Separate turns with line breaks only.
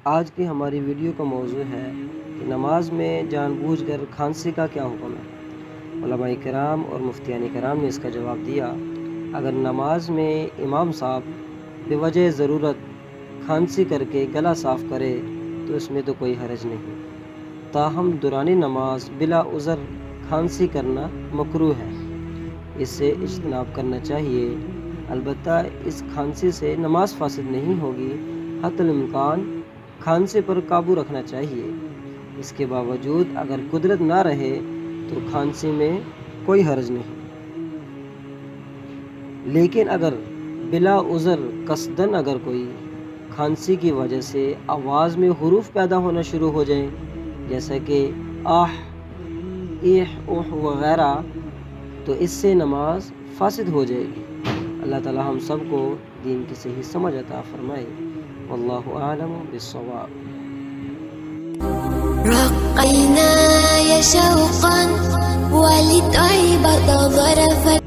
آج کی ہماری ویڈیو کا موضوع ہے کہ نماز میں جان بوجھ کر کھانسی کا کیا حکم ہے۔ علماء کرام اور مفتیان کرام نے اس کا جواب دیا، اگر نماز میں امام صاحب بوجہ ضرورت کھانسی کر کے گلا صاف کرے تو اس میں تو کوئی حرج نہیں، تاہم دوران نماز بلا عذر کھانسی کرنا مکروہ ہے، اس سے اجتناب کرنا چاہیے۔ البتہ اس کھانسی سے نماز فاسد نہیں ہوگی، حتی الامکان کھانسی پر قابو رکھنا چاہیے۔ اس کے باوجود اگر قدرت نہ رہے تو کھانسی میں کوئی حرج نہیں، لیکن اگر بلا عذر قصدن اگر کوئی کھانسی کی وجہ سے آواز میں حروف پیدا ہونا شروع ہو جائیں، جیسا کہ آہ، ایح، اوہ وغیرہ، تو اس سے نماز فاسد ہو جائے گی۔ اللہ تعالی ہم سب کو دین کی صحیح سمجھ عطا فرمائے۔ واللہ اعلم بالصواب۔
رقيناي شوقا ولتعبد ظرفا